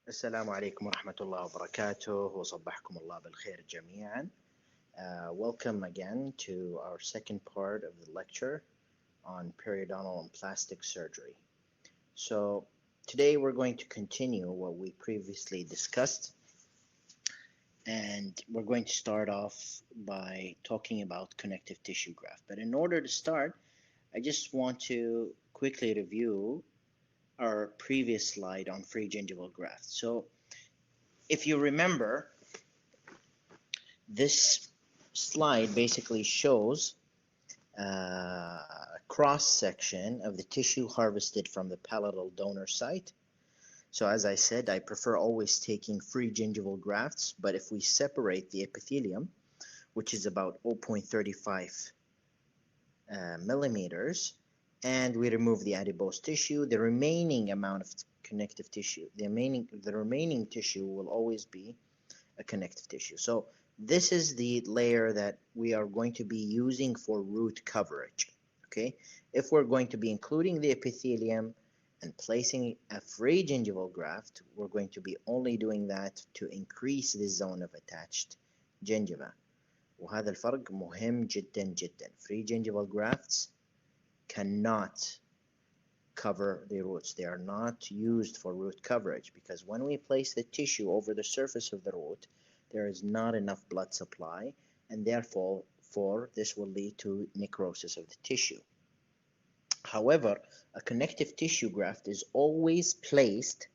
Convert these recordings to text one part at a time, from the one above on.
السلام عليكم ورحمة الله وبركاته وصبحكم الله بالخير جميعا. Welcome again to our second part of the lecture on periodontal and plastic surgery. So today we're going to continue what we previously discussed, and we're going to start off by talking about connective tissue graft. But in order to start, I just want to quickly review our previous slide on free gingival graft. So if you remember, this slide basically shows a cross section of the tissue harvested from the palatal donor site. So as I said, I prefer always taking free gingival grafts, but if we separate the epithelium, which is about 0.35 millimeters, and we remove the adipose tissue, the remaining amount of connective tissue, the remaining tissue will always be a connective tissue. So this is the layer that we are going to be using for root coverage. Okay, if we're going to be including the epithelium and placing a free gingival graft, we're going to be only doing that to increase the zone of attached gingiva. وهذا الفرق مهم جدا جدا. Free gingival grafts cannot cover the roots. They are not used for root coverage because when we place the tissue over the surface of the root, there is not enough blood supply, and therefore this will lead to necrosis of the tissue. However, a connective tissue graft is always placed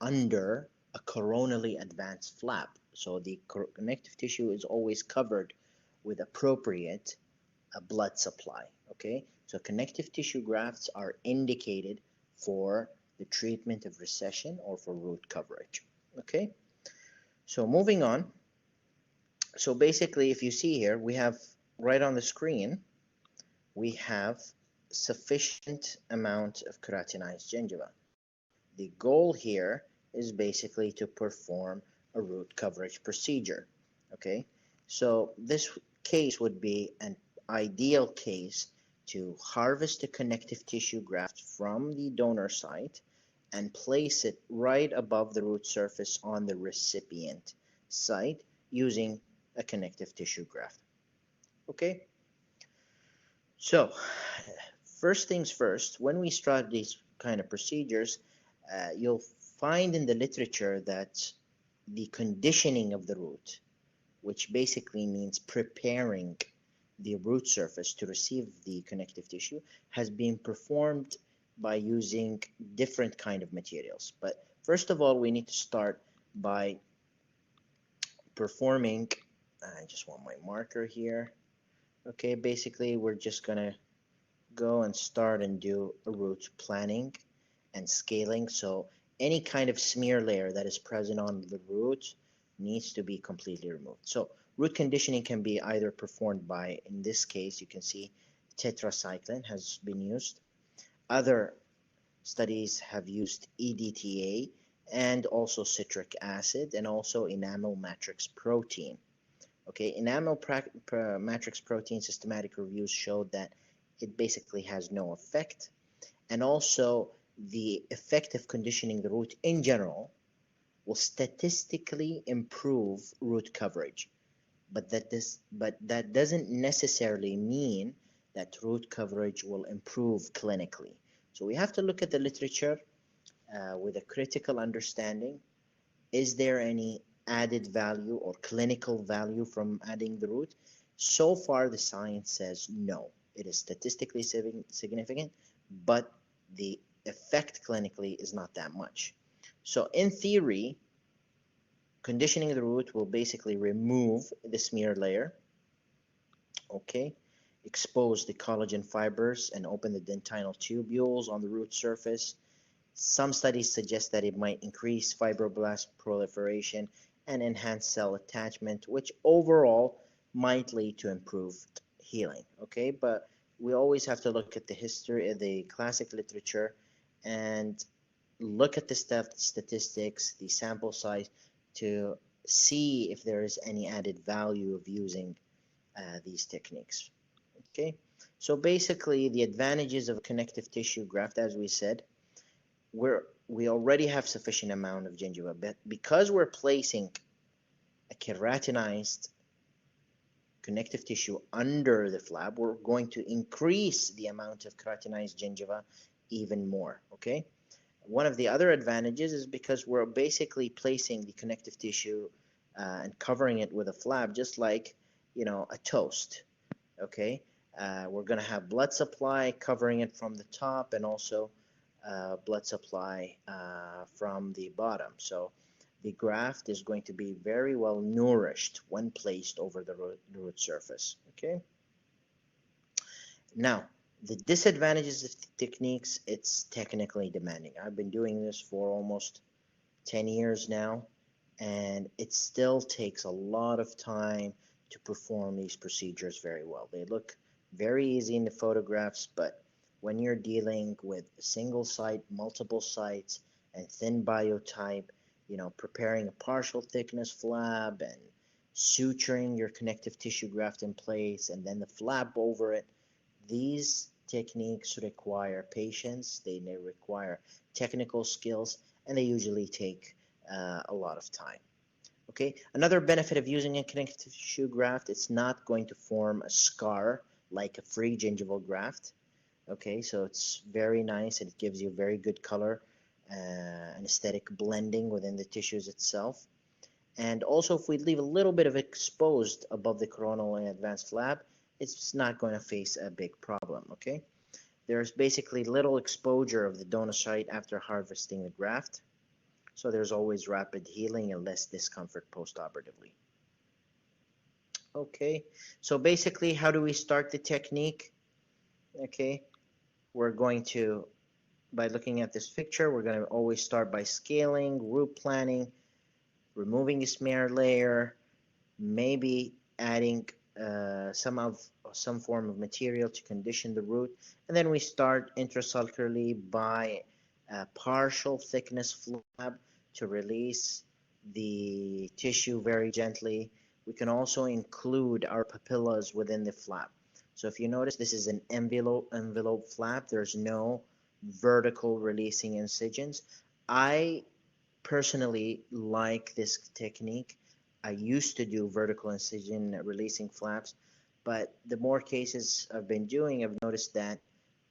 under a coronally advanced flap. So the connective tissue is always covered with appropriate blood supply. Okay, so connective tissue grafts are indicated for the treatment of recession or for root coverage. Okay, so moving on. So basically, if you see here, we have right on the screen, we have sufficient amount of keratinized gingiva. The goal here is basically to perform a root coverage procedure. Okay, so this case would be an ideal case to harvest a connective tissue graft from the donor site and place it right above the root surface on the recipient site using a connective tissue graft. Okay, so first things first, when we start these kind of procedures, you'll find in the literature that the conditioning of the root, which basically means preparing the root surface to receive the connective tissue, has been performed by using different kind of materials. But first of all, we need to start by performing, I just want my marker here. Okay, basically we're just gonna go and start and do a root planning and scaling. So any kind of smear layer that is present on the root needs to be completely removed. So root conditioning can be either performed by, in this case, you can see tetracycline has been used. Other studies have used EDTA and also citric acid and also enamel matrix protein. Okay, enamel matrix protein systematic reviews showed that it basically has no effect, and also the effect of conditioning the root in general will statistically improve root coverage, but that doesn't necessarily mean that root coverage will improve clinically. So we have to look at the literature with a critical understanding. Is there any added value or clinical value from adding the root? So far, the science says no. It is statistically significant, but the effect clinically is not that much. So in theory, conditioning the root will basically remove the smear layer, okay, expose the collagen fibers and open the dentinal tubules on the root surface. Some studies suggest that it might increase fibroblast proliferation and enhance cell attachment, which overall might lead to improved healing. Okay, but we always have to look at the history, the classic literature, and look at the statistics, the sample size, to see if there is any added value of using these techniques. Okay, so basically the advantages of connective tissue graft, as we said, we already have sufficient amount of gingiva, but because we're placing a keratinized connective tissue under the flap, we're going to increase the amount of keratinized gingiva even more, okay? One of the other advantages is because we're basically placing the connective tissue and covering it with a flap, just like, you know, a toast, okay? We're going to have blood supply covering it from the top, and also blood supply from the bottom. So the graft is going to be very well nourished when placed over the root surface, okay? Now, the disadvantages of the techniques, it's technically demanding. I've been doing this for almost 10 years now, and it still takes a lot of time to perform these procedures very well. They look very easy in the photographs, but when you're dealing with a single site, multiple sites, and thin biotype, you know, preparing a partial thickness flap and suturing your connective tissue graft in place and then the flap over it, these techniques require patience, they may require technical skills, and they usually take a lot of time. Okay, another benefit of using a connective tissue graft, it's not going to form a scar like a free gingival graft. Okay, so it's very nice and it gives you very good color and aesthetic blending within the tissues itself. And also, if we leave a little bit of exposed above the coronal and advanced flap, it's not going to face a big problem, okay? There's basically little exposure of the donor site after harvesting the graft, so there's always rapid healing and less discomfort post-operatively. Okay, so basically, how do we start the technique? Okay, we're going to, by looking at this picture, we're going to always start by scaling, root planning, removing the smear layer, maybe adding some form of material to condition the root, and then we start intrasulcularly by a partial thickness flap to release the tissue very gently. We can also include our papillas within the flap. So if you notice, this is an envelope flap. There's no vertical releasing incisions. I personally like this technique. I used to do vertical incision releasing flaps, but the more cases I've been doing, I've noticed that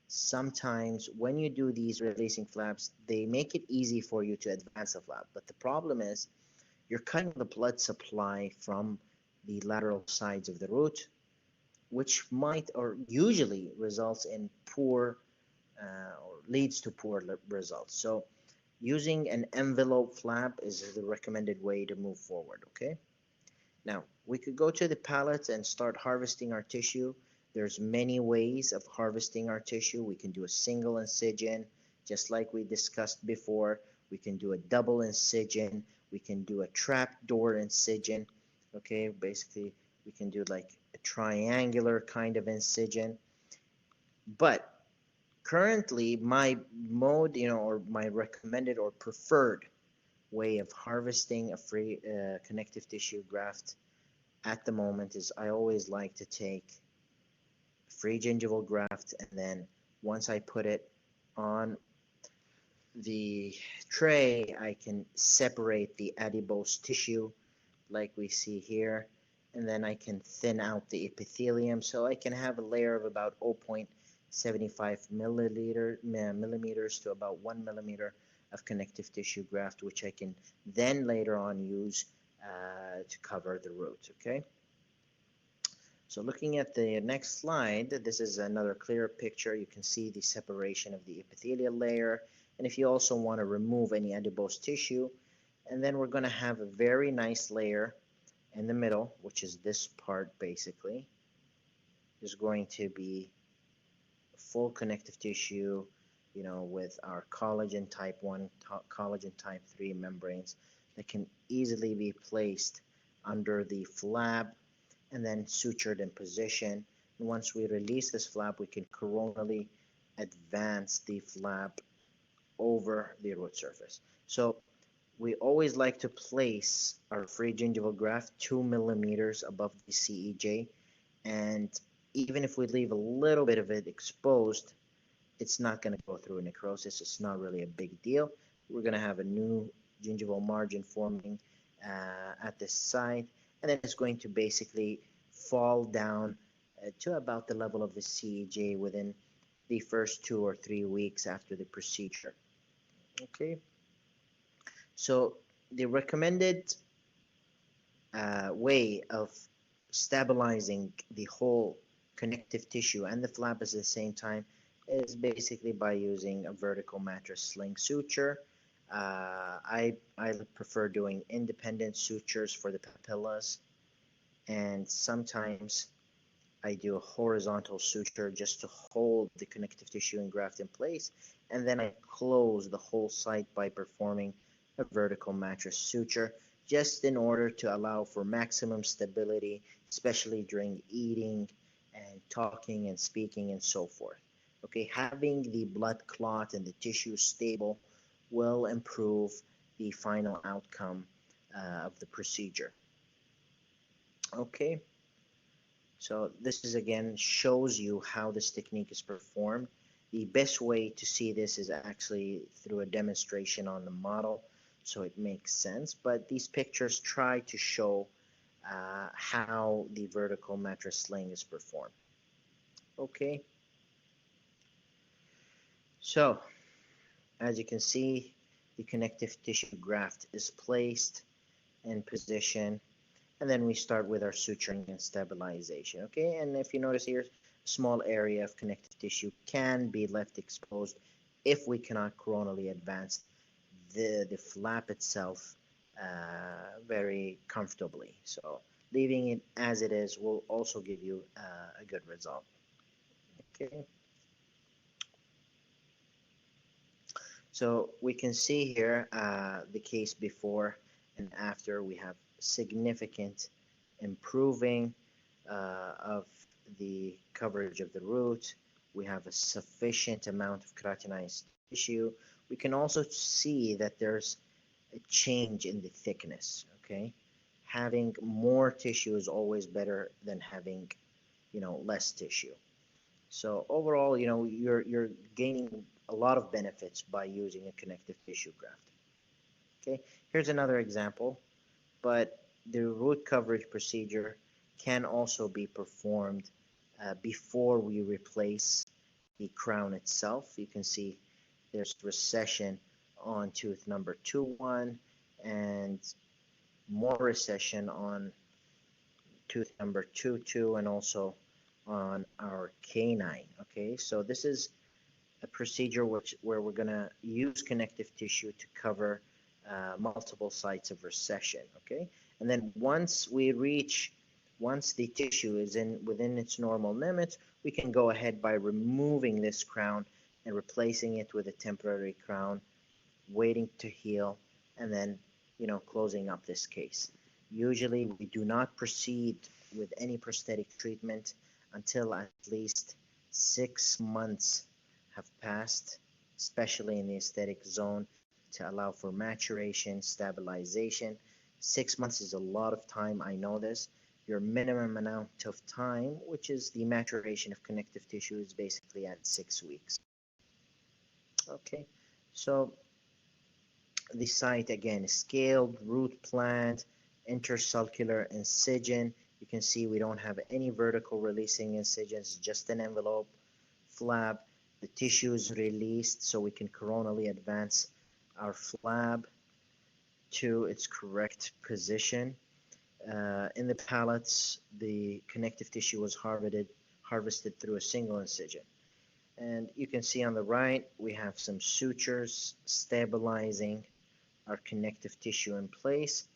sometimes when you do these releasing flaps, they make it easy for you to advance the flap. But the problem is you're cutting the blood supply from the lateral sides of the root, which might or usually results in poor or leads to poor results. So using an envelope flap is the recommended way to move forward, okay? Now, we could go to the palette and start harvesting our tissue. There's many ways of harvesting our tissue. We can do a single incision, just like we discussed before. We can do a double incision. We can do a trapdoor incision, okay? Basically, we can do like a triangular kind of incision. But currently, my mode, you know, or my recommended or preferred way of harvesting a free connective tissue graft at the moment is I always like to take free gingival graft, and then once I put it on the tray, I can separate the adipose tissue like we see here, and then I can thin out the epithelium, so I can have a layer of about 0.75 millimeters to about 1 millimeter of connective tissue graft, which I can then later on use to cover the root, okay? So looking at the next slide, this is another clearer picture. You can see the separation of the epithelial layer, and if you also want to remove any adipose tissue, and then we're going to have a very nice layer in the middle, which is this part basically, is going to be full connective tissue, you know, with our collagen type 1, collagen type 3 membranes that can easily be placed under the flap and then sutured in position. And once we release this flap, we can coronally advance the flap over the root surface. So we always like to place our free gingival graft 2 millimeters above the CEJ, and even if we leave a little bit of it exposed, it's not going to go through necrosis. It's not really a big deal. we're going to have a new gingival margin forming at this site, and then it's going to basically fall down to about the level of the CEJ within the first 2 or 3 weeks after the procedure. Okay, so the recommended way of stabilizing the whole connective tissue and the flap at the same time is basically by using a vertical mattress sling suture. I prefer doing independent sutures for the papillas, and sometimes I do a horizontal suture just to hold the connective tissue and graft in place, and then I close the whole site by performing a vertical mattress suture, just in order to allow for maximum stability, especially during eating and talking and speaking and so forth. Okay, having the blood clot and the tissue stable will improve the final outcome of the procedure. Okay, so this is again shows you how this technique is performed. The best way to see this is actually through a demonstration on the model, so it makes sense, but these pictures try to show how the vertical mattress sling is performed. Okay, so as you can see, the connective tissue graft is placed in position, and then we start with our suturing and stabilization. Okay, and if you notice here, a small area of connective tissue can be left exposed if we cannot coronally advance the flap itself very comfortably. So leaving it as it is will also give you a good result. Okay. So we can see here the case before and after. We have significant improving of the coverage of the root. We have a sufficient amount of keratinized tissue. We can also see that there's a change in the thickness. Okay, having more tissue is always better than having, less tissue. So overall, you're gaining a lot of benefits by using a connective tissue graft. Okay, here's another example, but the root coverage procedure can also be performed before we replace the crown itself. You can see there's recession on tooth number 2-1 and more recession on tooth number 2-2 and also on our canine. Okay, so this is a procedure where we're going to use connective tissue to cover multiple sites of recession. Okay, and then once the tissue is within its normal limits, we can go ahead by removing this crown and replacing it with a temporary crown, waiting to heal, and then closing up this case. Usually we do not proceed with any prosthetic treatment until at least 6 months have passed, especially in the aesthetic zone, to allow for maturation, stabilization. 6 months is a lot of time, I know this. Your minimum amount of time, which is the maturation of connective tissue, is basically at 6 weeks. Okay, so the site again is scaled, root plant, intersulcular incision. You can see we don't have any vertical releasing incisions, just an envelope flap. The tissue is released so we can coronally advance our flap to its correct position. In the palates, the connective tissue was harvested through a single incision. And you can see on the right, we have some sutures stabilizing our connective tissue in place,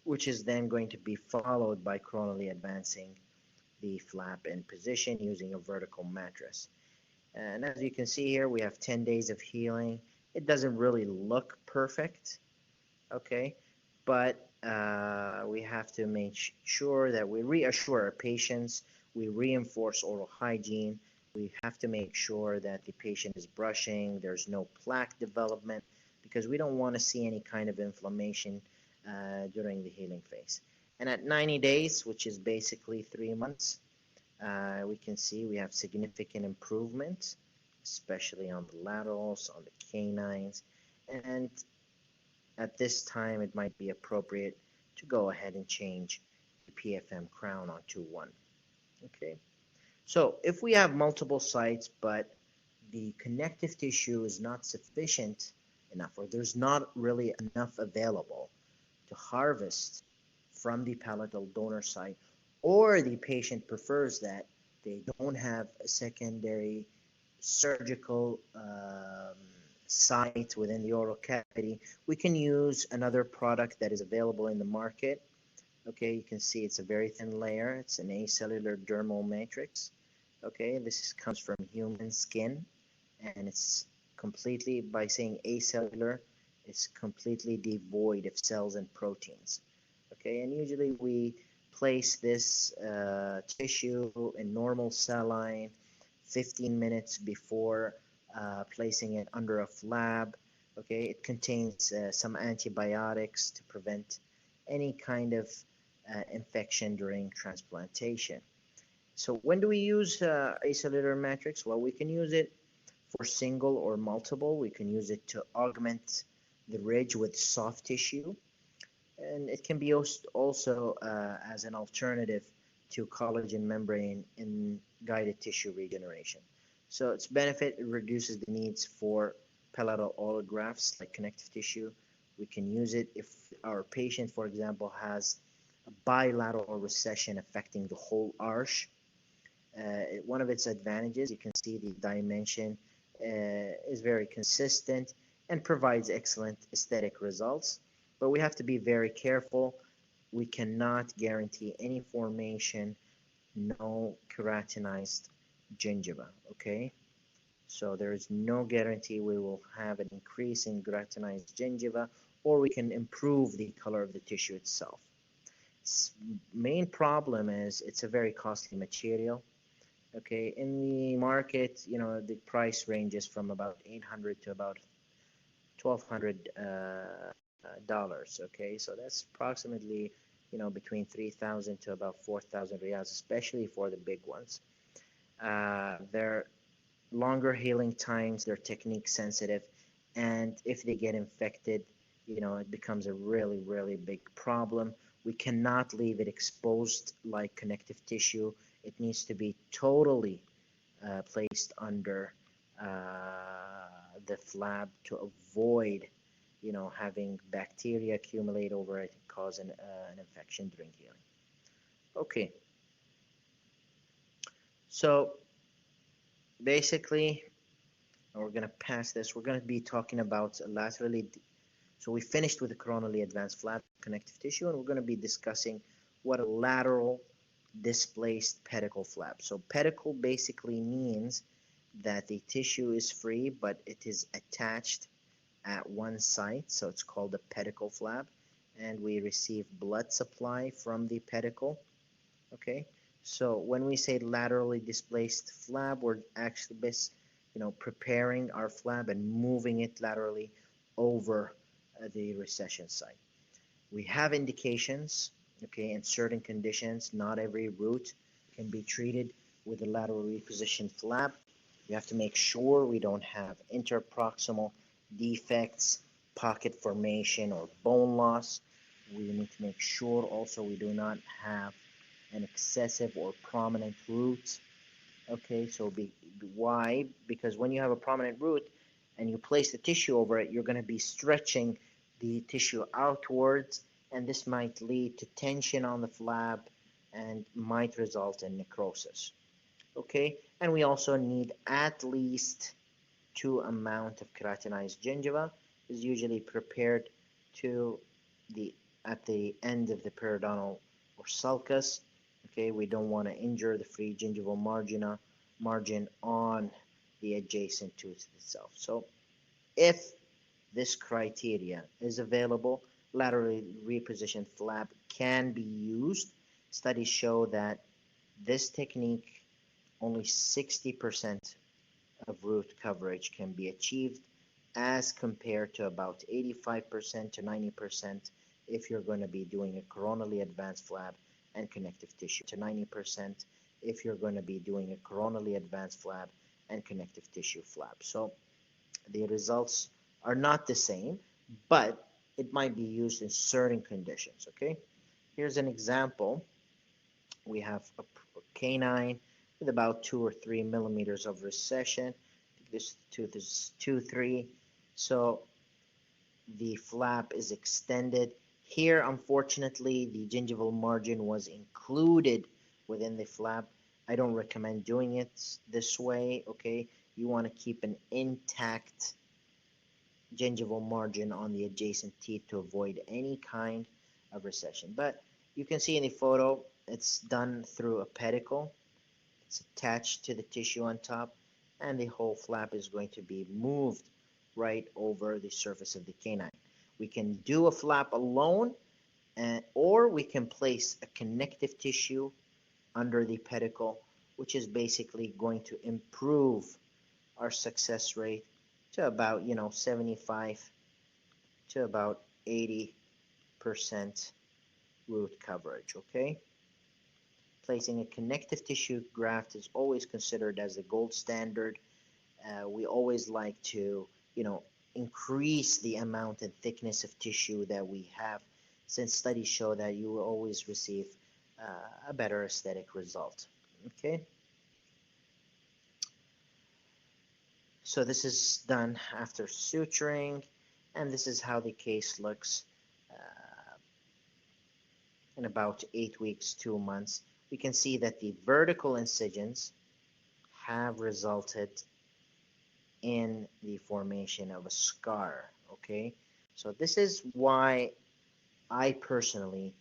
which is then going to be followed by coronally advancing the flap in position using a vertical mattress. And as you can see here, we have 10 days of healing. It doesn't really look perfect, okay, but we have to make sure that we reassure our patients, we reinforce oral hygiene, we have to make sure that the patient is brushing, there's no plaque development, because we don't want to see any kind of inflammation during the healing phase. And at 90 days, which is basically 3 months, we can see we have significant improvement, especially on the laterals, on the canines, and at this time it might be appropriate to go ahead and change the PFM crown onto one. Okay, so if we have multiple sites but the connective tissue is not sufficient enough, or there's not really enough available to harvest from the palatal donor site, or the patient prefers that they don't have a secondary surgical site within the oral cavity, we can use another product that is available in the market. Okay, you can see it's a very thin layer. It's an acellular dermal matrix. Okay, this comes from human skin, and it's completely, by saying acellular, it's completely devoid of cells and proteins. Okay, and usually we place this tissue in normal cell line 15 minutes before placing it under a flab. Okay, it contains some antibiotics to prevent any kind of infection during transplantation. So when do we use acellular matrix? Well, we can use it for single or multiple. We can use it to augment the ridge with soft tissue, and it can be also as an alternative to collagen membrane in guided tissue regeneration. So its benefit, it reduces the needs for palatal allografts like connective tissue. We can use it if our patient, for example, has a bilateral recession affecting the whole arch. One of its advantages, you can see the dimension is very consistent and provides excellent aesthetic results. But we have to be very careful. We cannot guarantee any formation, no keratinized gingiva, okay? So there is no guarantee we will have an increase in keratinized gingiva, or we can improve the color of the tissue itself. Main problem is it's a very costly material. Okay, in the market, you know, the price ranges from about 800 to about $1,200. Okay, so that's approximately, you know, between 3,000 to about 4,000 riyals, especially for the big ones. They're longer healing times, they're technique sensitive, and if they get infected, you know, it becomes a really, really big problem. We cannot leave it exposed like connective tissue. It needs to be totally placed under the flab to avoid, you know, having bacteria accumulate over it and cause an infection during healing. Okay. So basically, we're going to pass this. We're going to be talking about laterally. So we finished with the coronally advanced flab connective tissue, and we're going to be discussing what a lateral displaced pedicle flap. So pedicle basically means that the tissue is free, but it is attached at one site, so it's called a pedicle flap, and we receive blood supply from the pedicle. Okay, so when we say laterally displaced flap, we're actually preparing our flap and moving it laterally over the recession site. We have indications. Okay, in certain conditions, not every root can be treated with a laterally repositioned flap. We have to make sure we don't have interproximal defects, pocket formation, or bone loss. We need to make sure also we do not have an excessive or prominent root. Okay, so why? Because when you have a prominent root and you place the tissue over it, you're going to be stretching the tissue outwards, and this might lead to tension on the flap and might result in necrosis. Okay, and we also need at least 2 amount of keratinized gingiva is usually prepared at the end of the periodontal or sulcus. Okay, we don't want to injure the free gingival margin on the adjacent tooth itself. So if this criteria is available, laterally repositioned flap can be used. Studies show that this technique, only 60% of root coverage can be achieved, as compared to about 85% to 90% if you're going to be doing a coronally advanced flap and connective tissue, to 90% if you're going to be doing a coronally advanced flap and connective tissue flap. So the results are not the same, but it might be used in certain conditions, okay? Here's an example. We have a canine with about 2 or 3 millimeters of recession. This tooth is 2, 3. So the flap is extended. Here, unfortunately, the gingival margin was included within the flap. I don't recommend doing it this way, okay? You want to keep an intact gingival margin on the adjacent teeth to avoid any kind of recession. But you can see in the photo, it's done through a pedicle. It's attached to the tissue on top, and the whole flap is going to be moved right over the surface of the canine. We can do a flap alone, or we can place a connective tissue under the pedicle, which is basically going to improve our success rate to about 75 to about 80% root coverage, okay? Placing a connective tissue graft is always considered as the gold standard. We always like to, increase the amount and thickness of tissue that we have, since studies show that you will always receive a better aesthetic result, okay? So this is done after suturing, and this is how the case looks in about 8 weeks, 2 months. We can see that the vertical incisions have resulted in the formation of a scar, okay? So this is why I personally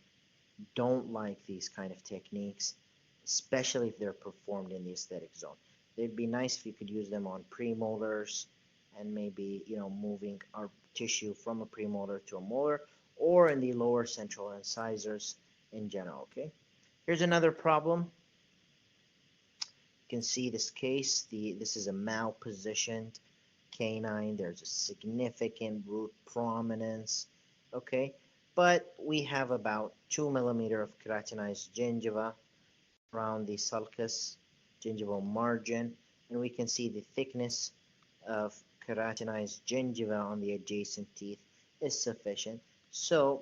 don't like these kind of techniques, especially if they're performed in the aesthetic zone. It'd be nice if you could use them on premolars and maybe, moving our tissue from a premolar to a molar, or in the lower central incisors in general, okay? Here's another problem. You can see this case, this is a malpositioned canine. There's a significant root prominence, okay? But we have about 2 millimeter of keratinized gingiva around the sulcus gingival margin, and we can see the thickness of keratinized gingiva on the adjacent teeth is sufficient. So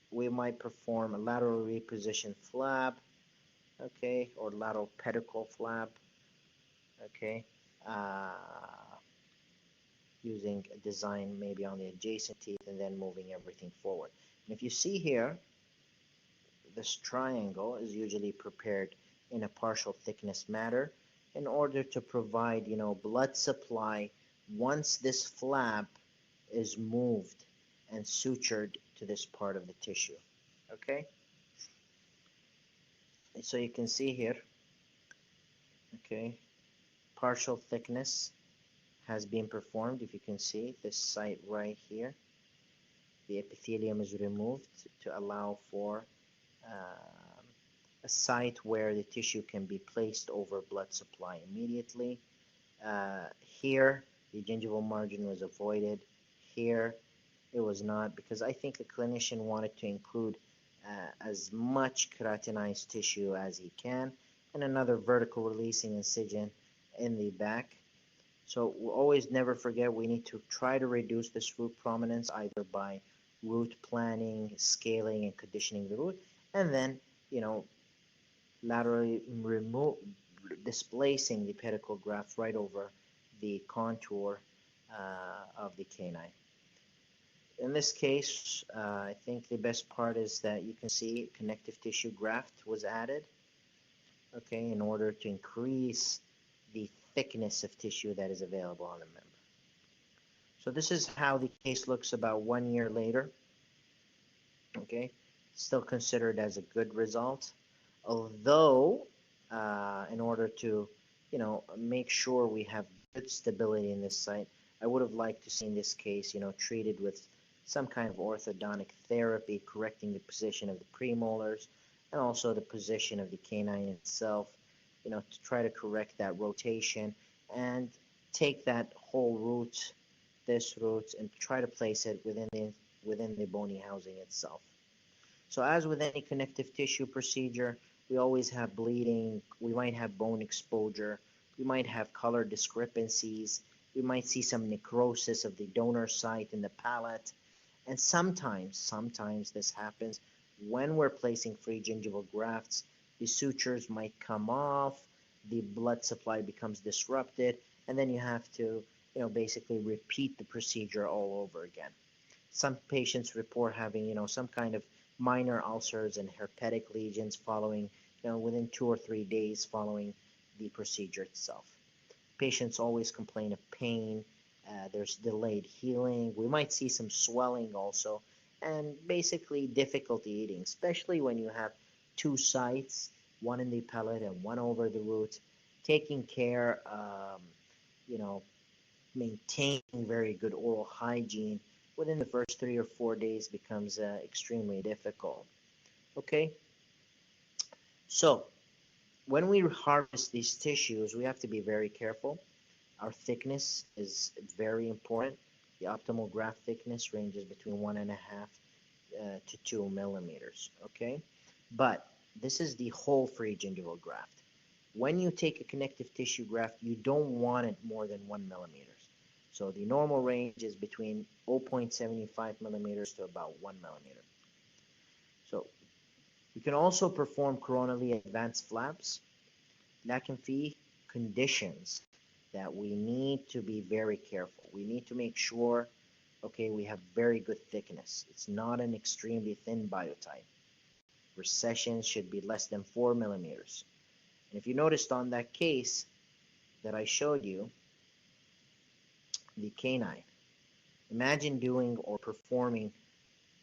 we might perform a lateral reposition flap, okay, or lateral pedicle flap, okay, using a design maybe on the adjacent teeth and then moving everything forward. And if you see here, this triangle is usually prepared in a partial thickness manner in order to provide, blood supply once this flap is moved and sutured to this part of the tissue, okay? And so you can see here, okay, partial thickness has been performed. If you can see this site right here, the epithelium is removed to allow for a site where the tissue can be placed over blood supply immediately. Here, the gingival margin was avoided. Here, it was not, because I think the clinician wanted to include as much keratinized tissue as he can, and another vertical releasing incision in the back. So we'll always never forget, we need to try to reduce this root prominence either by root planning, scaling, and conditioning the root, and then, laterally displacing the pedicle graft right over the contour of the canine. In this case, I think the best part is that you can see connective tissue graft was added, okay, in order to increase the thickness of tissue that is available on the member. So this is how the case looks about 1 year later, okay, still considered as a good result, although in order to, make sure we have good stability in this site, I would have liked to see in this case, treated with some kind of orthodontic therapy, correcting the position of the premolars and also the position of the canine itself, to try to correct that rotation and take that whole root, this root, and try to place it within the bony housing itself. So as with any connective tissue procedure, we always have bleeding, we might have bone exposure, we might have color discrepancies We might see some necrosis of the donor site in the palate. And sometimes this happens when we're placing free gingival grafts. The sutures might come off, the blood supply becomes disrupted, and then you have to, basically repeat the procedure all over again. Some patients report having, some kind of minor ulcers and herpetic lesions following, within 2 or 3 days following the procedure itself. Patients always complain of pain. There's delayed healing. We might see some swelling also, and basically difficulty eating, especially when you have two sites, one in the palate and one over the root. Taking care, maintaining very good oral hygiene within the first 3 or 4 days becomes extremely difficult. Okay, so when we harvest these tissues, we have to be very careful. Our thickness is very important. The optimal graft thickness ranges between 1.5 to 2 millimeters, okay? But this is the whole free gingival graft. When you take a connective tissue graft, you don't want it more than 1 millimeters. So the normal range is between 0.75 millimeters to about 1 millimeter. So we can also perform coronally advanced flaps. That can be conditions that we need to be very careful. We need to make sure, okay, we have very good thickness. It's not an extremely thin biotype. Recessions should be less than 4 millimeters. And if you noticed on that case that I showed you, the canine, imagine doing or performing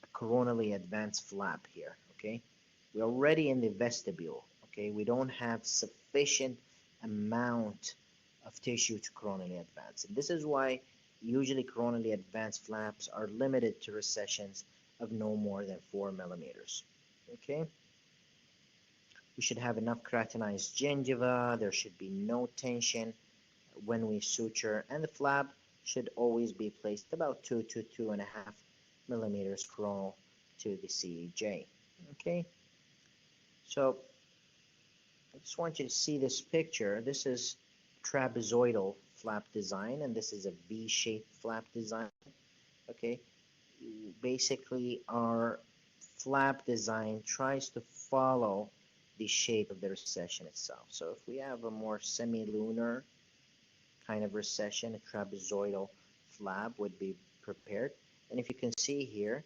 a coronally advanced flap here, okay? We're already in the vestibule, okay? We don't have sufficient amount of tissue to coronally advance. And this is why usually coronally advanced flaps are limited to recessions of no more than 4 millimeters, okay? We should have enough keratinized gingiva. There should be no tension when we suture, and the flap should always be placed about 2 to 2.5 millimeters coronal to the CEJ. Okay, so I just want you to see this picture. This is trapezoidal flap design, and this is a V-shaped flap design. Okay, basically our flap design tries to follow the shape of the recession itself. So if we have a more semi-lunar kind of recession, a trapezoidal flap would be prepared. And if you can see here,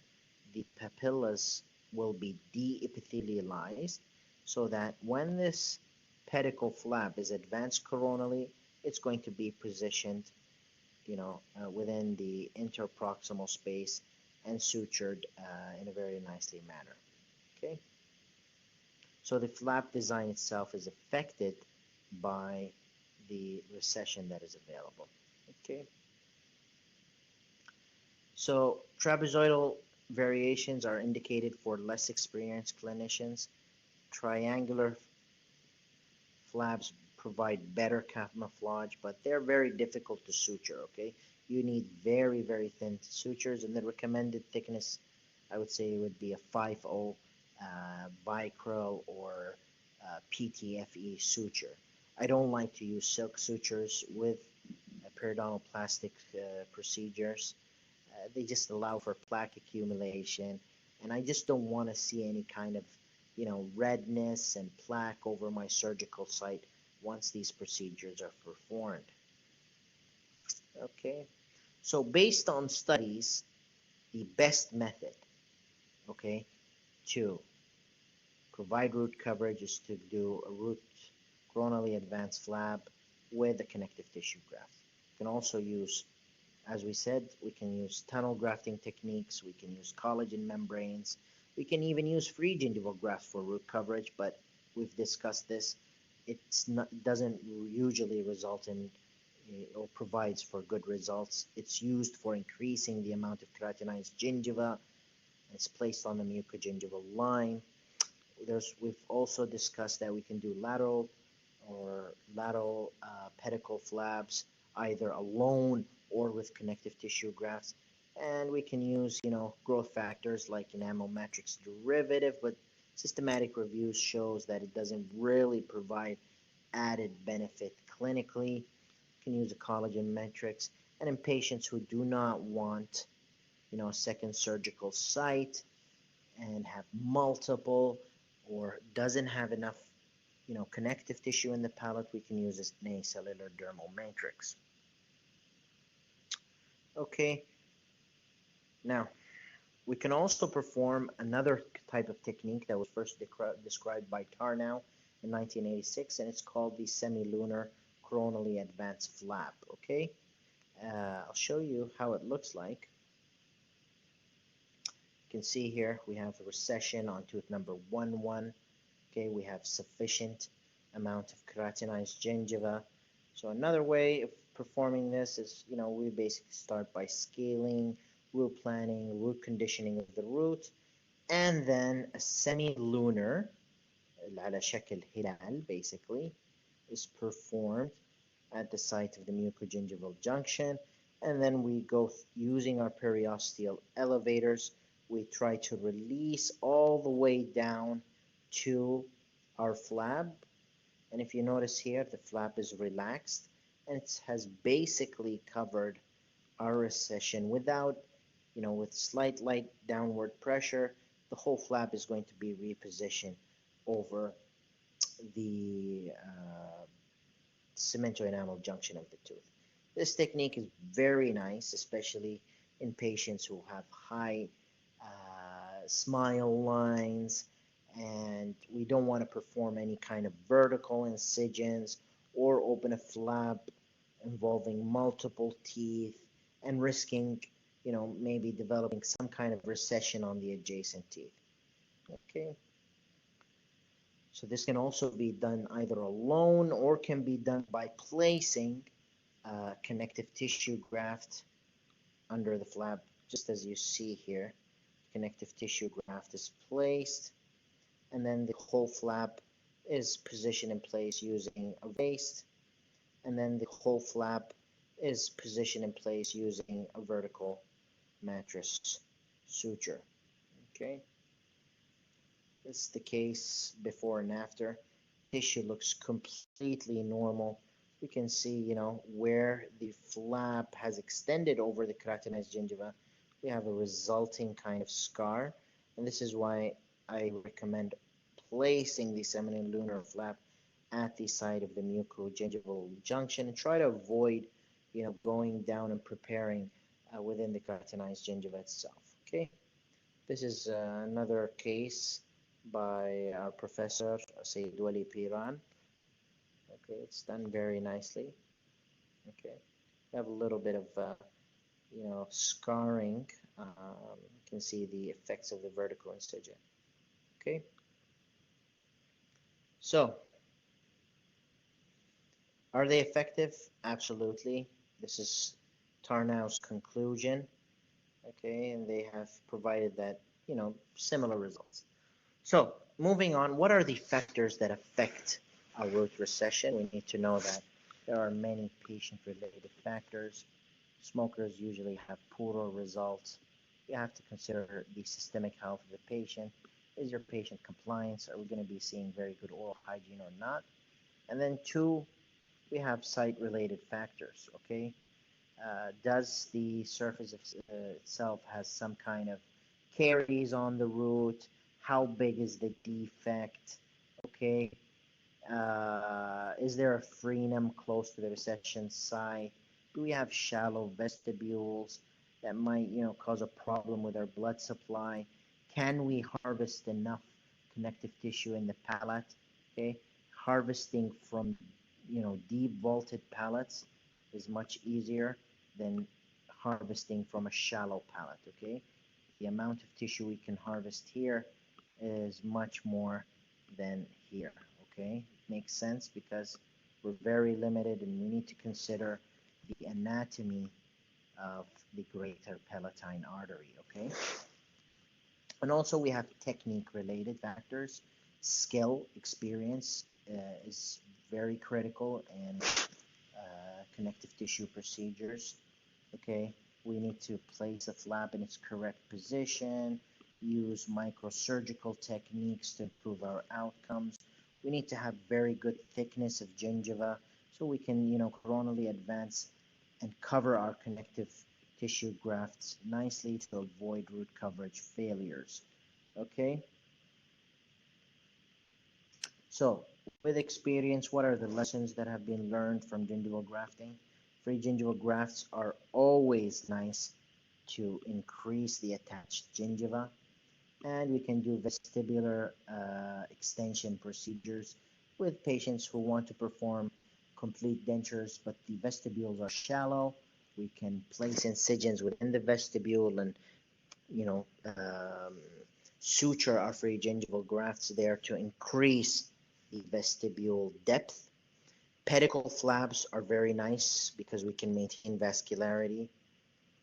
the papillas will be de-epithelialized so that when this pedicle flap is advanced coronally, it's going to be positioned, within the interproximal space and sutured in a very nicely manner. Okay. So the flap design itself is affected by the recession that is available. Okay. So trapezoidal variations are indicated for less experienced clinicians. Triangular flaps provide better camouflage, but they're very difficult to suture, okay? You need very, very thin sutures, and the recommended thickness, I would say, would be a 5/0 Vicryl or PTFE suture. I don't like to use silk sutures with periodontal plastic procedures. They just allow for plaque accumulation, and I just don't want to see any kind of, redness and plaque over my surgical site once these procedures are performed. Okay, so based on studies, the best method, okay, to provide root coverage is to do a root coronally advanced flap with a connective tissue graft. You can also use, as we said, we can use tunnel grafting techniques, we can use collagen membranes, we can even use free gingival grafts for root coverage, but we've discussed this. It doesn't usually result in or provides for good results. It's used for increasing the amount of keratinized gingiva. It's placed on the mucogingival line. We've also discussed that we can do lateral pedicle flaps either alone or with connective tissue grafts, and we can use growth factors like enamel matrix derivative, but systematic reviews shows that it doesn't really provide added benefit clinically. can use a collagen matrix. And in patients who do not want, a second surgical site and have multiple or doesn't have enough, connective tissue in the palate, we can use an acellular dermal matrix. Okay, now we can also perform another type of technique that was first described by Tarnow in 1986, and it's called the semilunar coronally advanced flap. Okay, I'll show you how it looks like. You can see here we have a recession on tooth number 1-1. Okay, we have sufficient amount of keratinized gingiva. So another way of performing this is, we basically start by scaling, root planning, root conditioning of the root, and then a semi-lunar, على شكل هلال basically, is performed at the site of the mucogingival junction, and then we go using our periosteal elevators. We try to release all the way down to our flap, and if you notice here, the flap is relaxed and it has basically covered our recession without, with slight light downward pressure. The whole flap is going to be repositioned over the cemento-enamel junction of the tooth. This technique is very nice, especially in patients who have high smile lines, and we don't want to perform any kind of vertical incisions or open a flap involving multiple teeth and risking, maybe developing some kind of recession on the adjacent teeth. Okay. So this can also be done either alone or can be done by placing connective tissue graft under the flap, just as you see here. Connective tissue graft is placed, and then the whole flap is positioned in place using a raised, and then the whole flap is positioned in place using a vertical mattress suture. Okay, this is the case before and after. Tissue looks completely normal. We can see, where the flap has extended over the keratinized gingiva, we have a resulting kind of scar, and this is why I recommend placing the semilunar flap at the site of the mucogingival junction and try to avoid, going down and preparing within the keratinized gingiva itself. Okay, this is another case by our professor Surgery-P1. Okay, it's done very nicely. Okay, we have a little bit of scarring. You can see the effects of the vertical incision. Okay, so are they effective? Absolutely. This is Tarnow's conclusion. Okay, and they have provided that, similar results. So moving on, what are the factors that affect a root recession? We need to know that there are many patient-related factors. Smokers usually have poorer results. You have to consider the systemic health of the patient. Is your patient compliance? Are we going to be seeing very good oral hygiene or not? And then 2, we have site-related factors, okay? Does the surface itself has some kind of caries on the root? How big is the defect? Okay. Is there a frenum close to the recession site? Do we have shallow vestibules that might, cause a problem with our blood supply? Can we harvest enough connective tissue in the palate? Okay. Harvesting from, deep vaulted palates is much easier than harvesting from a shallow palate. Okay. The amount of tissue we can harvest here is much more than here. Okay, makes sense because we're very limited and we need to consider the anatomy of the greater palatine artery. Okay, and also we have technique related factors. Skill, experience is very critical in connective tissue procedures. Okay, we need to place the flap in its correct position, use microsurgical techniques to improve our outcomes. We need to have very good thickness of gingiva so we can, coronally advance and cover our connective tissue grafts nicely to avoid root coverage failures. Okay, so with experience, what are the lessons that have been learned from gingival grafting? Free gingival grafts are always nice to increase the attached gingiva, and we can do vestibular extension procedures with patients who want to perform complete dentures, but the vestibules are shallow. We can place incisions within the vestibule and, you know, um, suture our free gingival grafts there to increase the vestibule depth. Pedicle flaps are very nice because we can maintain vascularity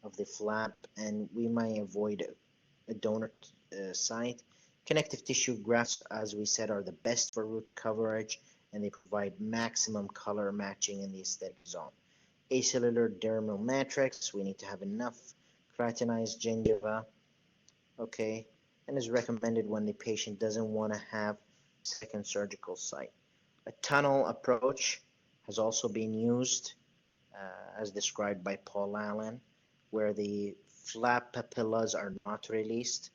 of the flap and we might avoid a donor site. Connective tissue grafts, as we said, are the best for root coverage and they provide maximum color matching in the aesthetic zone. Acellular dermal matrix, we need to have enough keratinized gingiva, okay, and is recommended when the patient doesn't want to have a second surgical site. A tunnel approach has also been used as described by Paul Allen, where the flap papillas are not released.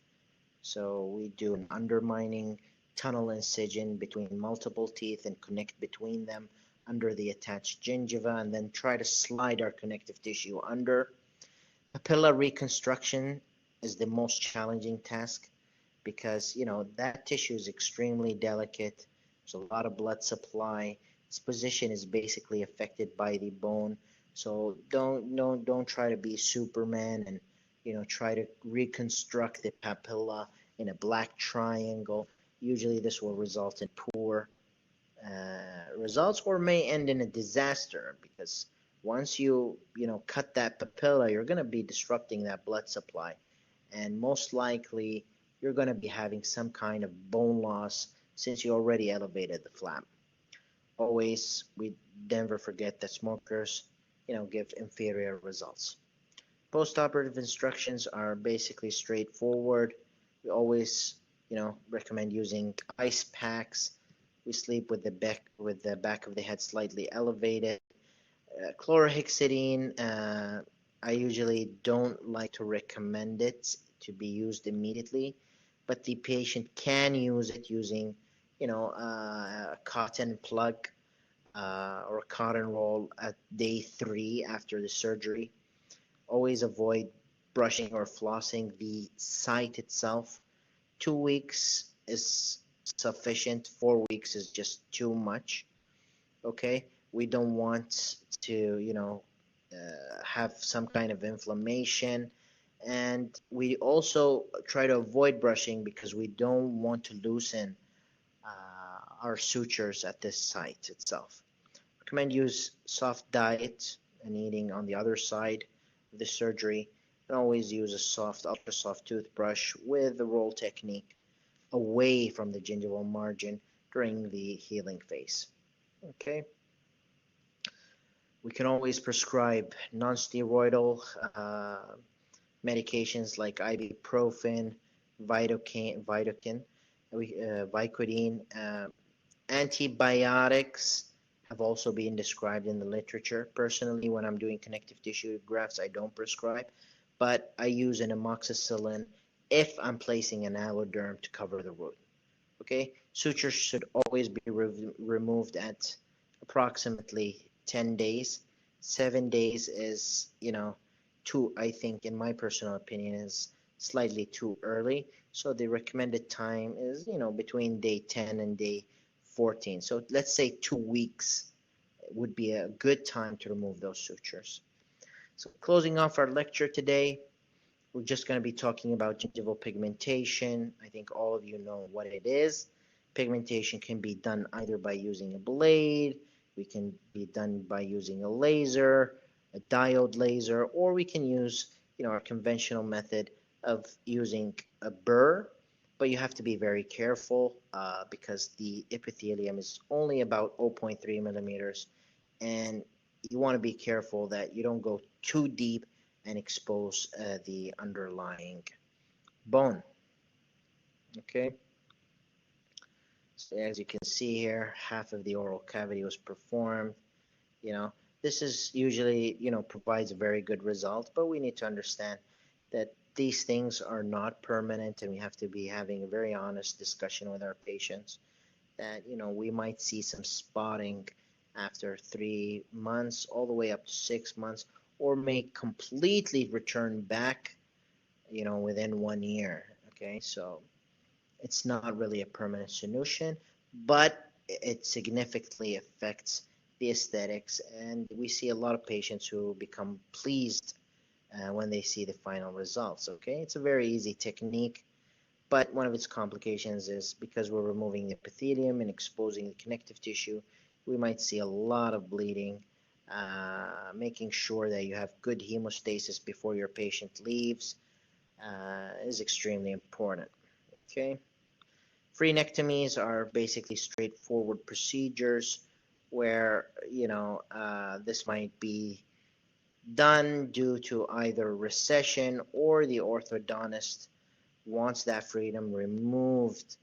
So we do an undermining tunnel incision between multiple teeth and connect between them under the attached gingiva and then try to slide our connective tissue under. Papilla reconstruction is the most challenging task because, that tissue is extremely delicate. There's a lot of blood supply. Its position is basically affected by the bone. So don't try to be Superman and try to reconstruct the papilla in a black triangle. Usually this will result in poor results or may end in a disaster because once you cut that papilla, you're going to be disrupting that blood supply and most likely you're going to be having some kind of bone loss since you already elevated the flap. Always, we never forget that smokers give inferior results. Postoperative instructions are basically straightforward. We always, recommend using ice packs. We sleep with the back of the head slightly elevated. Chlorhexidine, I usually don't like to recommend it to be used immediately, but the patient can use it using, a cotton plug or a cotton roll at day 3 after the surgery. Always avoid brushing or flossing the site itself. 2 weeks is sufficient. 4 weeks is just too much. Okay, we don't want to, have some kind of inflammation, and we also try to avoid brushing because we don't want to loosen our sutures at this site itself. Recommend use soft diet and eating on the other side of the surgery, and always use a soft, ultra soft toothbrush with the roll technique away from the gingival margin during the healing phase. Okay. We can always prescribe non-steroidal medications like ibuprofen, Vicodin. Antibiotics have also been described in the literature. Personally, when I'm doing connective tissue grafts, I don't prescribe, but I use an amoxicillin if I'm placing an alloderm to cover the root. Okay, sutures should always be removed at approximately 10 days. 7 days is, I think, in my personal opinion, is slightly too early. So the recommended time is, between day 10 and day 14. So let's say 2 weeks would be a good time to remove those sutures. So closing off our lecture today, we're just going to be talking about gingival pigmentation. I think all of you know what it is. Pigmentation can be done either by using a blade, we can be done by using a laser, a diode laser, or we can use, our conventional method of using a burr. But you have to be very careful because the epithelium is only about 0.3 millimeters, and you want to be careful that you don't go too deep and expose the underlying bone. Okay. So as you can see here, half of the oral cavity was performed. You know, this is usually, provides a very good result, but we need to understand that these things are not permanent, and we have to be having a very honest discussion with our patients that, we might see some spotting after 3 months, all the way up to 6 months, or may completely return back, within 1 year. Okay, so it's not really a permanent solution, but it significantly affects the aesthetics, and we see a lot of patients who become pleased when they see the final results. Okay, it's a very easy technique, but one of its complications is because we're removing the epithelium and exposing the connective tissue, we might see a lot of bleeding. Making sure that you have good hemostasis before your patient leaves is extremely important. Okay. Frenectomies are basically straightforward procedures where, this might be done due to either recession, or the orthodontist wants that freedom removed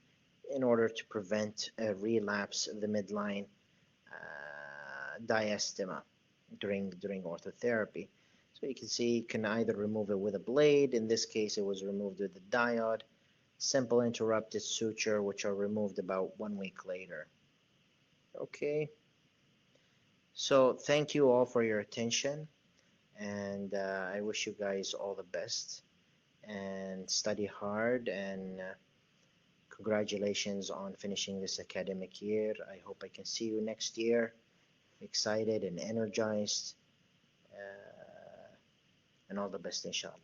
in order to prevent a relapse of the midline diastema during orthotherapy. So you can see you can either remove it with a blade. In this case, it was removed with a diode. Simple interrupted suture, which are removed about 1 week later. Okay, so thank you all for your attention, and I wish you guys all the best, and study hard, and congratulations on finishing this academic year. I hope I can see you next year, excited and energized, and all the best, inshallah.